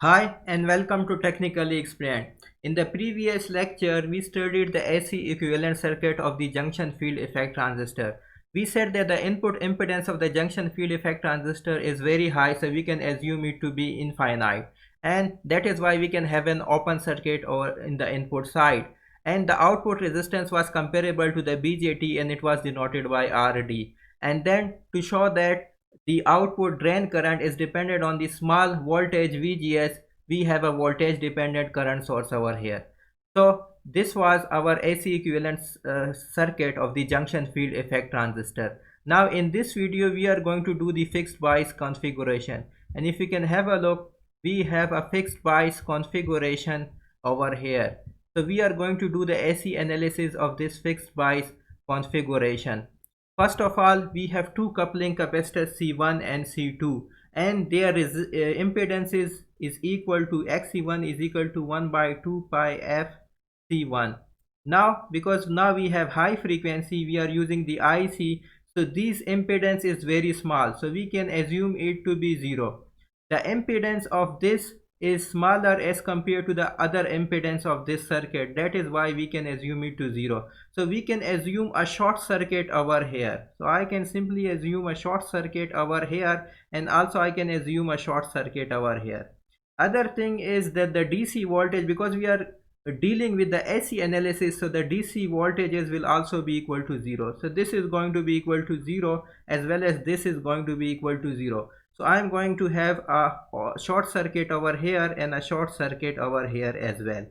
Hi and welcome to Technically Explained. In the previous lecture, we studied the AC equivalent circuit of the junction field effect transistor. We said that the input impedance of the junction field effect transistor is very high, so we can assume it to be infinite. And that is why we can have an open circuit or in the input side. And the output resistance was comparable to the BJT and it was denoted by RD. And then to show that the output drain current is dependent on the small voltage VGS, we have a voltage dependent current source over here. So this was our AC equivalent circuit of the junction field effect transistor. Now in this video we are going to do the fixed bias configuration, and if you can have a look, we have a fixed bias configuration over here. So we are going to do the AC analysis of this fixed bias configuration. First of all, we have two coupling capacitors C1 and C2, and their impedance is equal to XC1 is equal to 1 by 2 pi f C1. Now, because now we have high frequency, we are using the IC, so this impedance is very small, so we can assume it to be 0. The impedance of this is smaller as compared to the other impedance of this circuit. That is why we can assume it to 0. So we can assume a short circuit over here. So I can simply assume a short circuit over here, and also I can assume a short circuit over here. Other thing is that the DC voltage, because we are dealing with the AC analysis, so the DC voltages will also be equal to 0. So this is going to be equal to 0, as well as this is going to be equal to 0. So I am going to have a short circuit over here and a short circuit over here as well.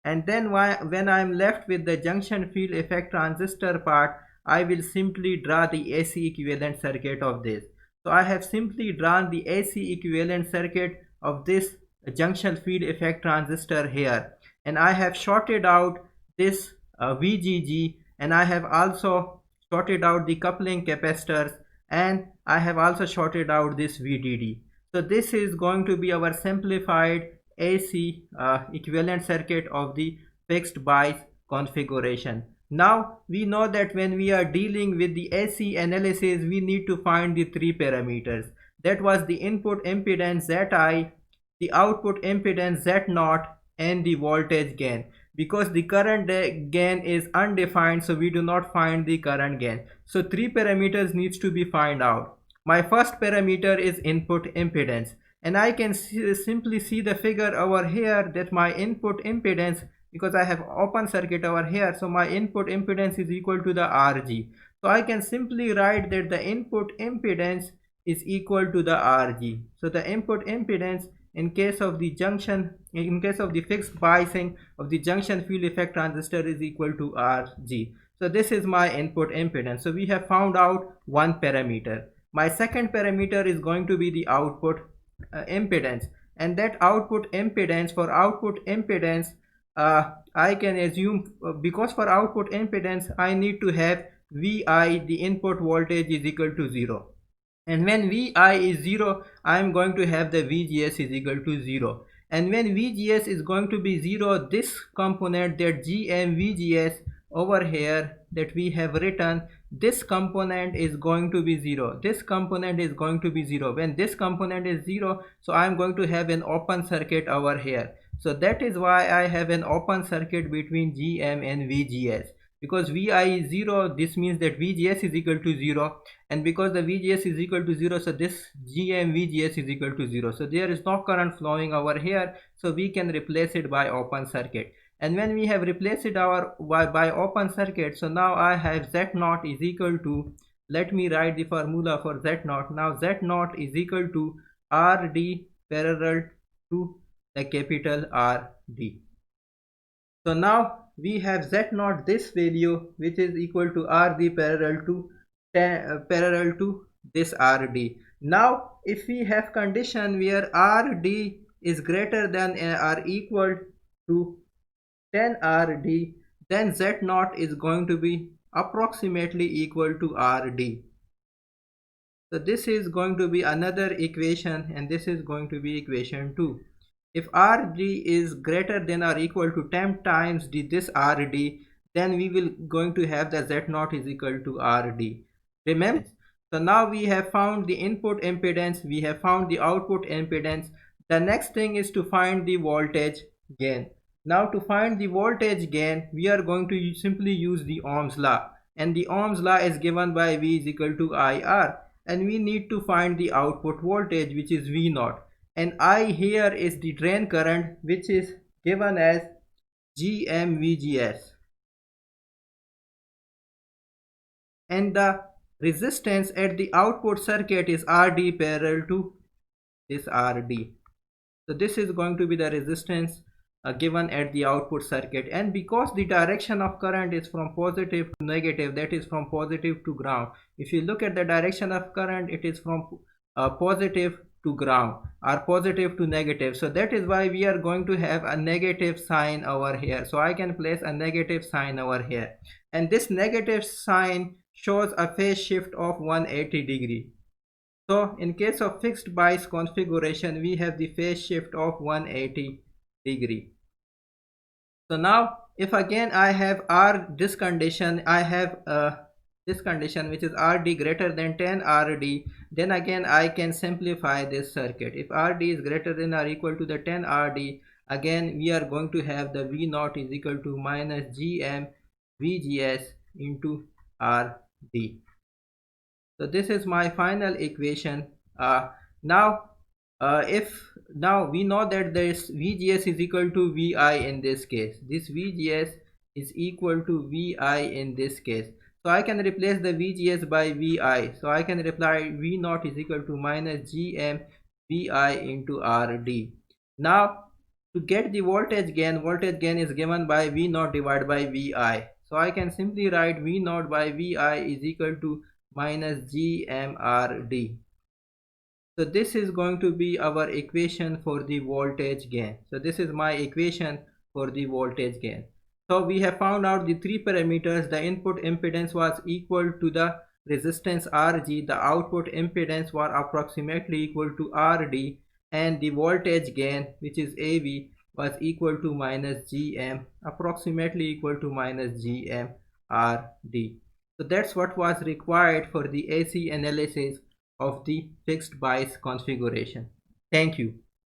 And then when I am left with the junction field effect transistor part, I will simply draw the AC equivalent circuit of this. So I have simply drawn the AC equivalent circuit of this junction field effect transistor here, and I have shorted out this VGG, and I have also shorted out the coupling capacitors, and I have also shorted out this VDD. So this is going to be our simplified AC equivalent circuit of the fixed bias configuration. Now we know that when we are dealing with the AC analysis, we need to find the three parameters. That was the input impedance ZI, the output impedance Z0, and the voltage gain. Because the current gain is undefined, so we do not find the current gain. So three parameters needs to be find out. My first parameter is input impedance, and I can simply see the figure over here that my input impedance, because I have open circuit over here, so my input impedance is equal to the RG. So I can simply write that the input impedance is equal to the RG. So the input impedance in case of the fixed biasing of the junction field effect transistor is equal to RG. So this is my input impedance. So we have found out one parameter. My second parameter is going to be the output impedance, and that output impedance, for output impedance, I can assume, because for output impedance I need to have Vi, the input voltage, is equal to 0. And when Vi is 0, I am going to have the VGS is equal to 0. And when VGS is going to be 0, this component, that GM over here that we have written, this component is going to be 0. This component is going to be 0. When this component is 0, so I am going to have an open circuit over here. So that is why I have an open circuit between GM and VGS. Because Vi is 0, this means that VGS is equal to 0, and because the VGS is equal to 0, so this GM VGS is equal to 0. So there is no current flowing over here, so we can replace it by open circuit. And when we have replaced it by open circuit, so now I have Z0 is equal to, let me write the formula for Z0. Now Z0 is equal to RD parallel to the capital RD. So now we have Z0, this value, which is equal to RD parallel to this RD. Now if we have condition where RD is greater than or equal to 10 RD, then Z0 is going to be approximately equal to RD. So this is going to be another equation, and this is going to be equation 2. If RD is greater than or equal to 10 times this RD, then we will going to have the Z0 is equal to RD. Remember? So now we have found the input impedance, we have found the output impedance. The next thing is to find the voltage gain. Now to find the voltage gain, we are going to simply use the Ohm's law, and the Ohm's law is given by V is equal to IR, and we need to find the output voltage, which is V naught, and I here is the drain current, which is given as GMVGS, and the resistance at the output circuit is RD parallel to this RD. So this is going to be the resistance given at the output circuit, and because the direction of current is from positive to negative, that is from positive to ground, if you look at the direction of current, it is from positive to ground or positive to negative. So that is why we are going to have a negative sign over here. So I can place a negative sign over here, and this negative sign shows a phase shift of 180 degree. So in case of fixed bias configuration, we have the phase shift of 180 degree. So now if again I have this condition, I have this condition which is RD greater than 10 RD, then again I can simplify this circuit. If RD is greater than or equal to the 10 RD, again we are going to have the V naught is equal to minus GM VGS into RD. So this is my final equation. Now we know that this VGS is equal to VI in this case. This VGS is equal to VI in this case. So I can replace the VGS by VI. So I can reply V naught is equal to minus GM VI into RD. Now to get the voltage gain is given by V naught divided by VI. So I can simply write V naught by VI is equal to minus GMRD. So this is going to be our equation for the voltage gain. So this is my equation for the voltage gain. So we have found out the three parameters. The input impedance was equal to the resistance Rg, the output impedance was approximately equal to Rd, and the voltage gain, which is AV, was equal to minus GM, approximately equal to minus GMRD. So that's what was required for the AC analysis of the fixed bias configuration. Thank you.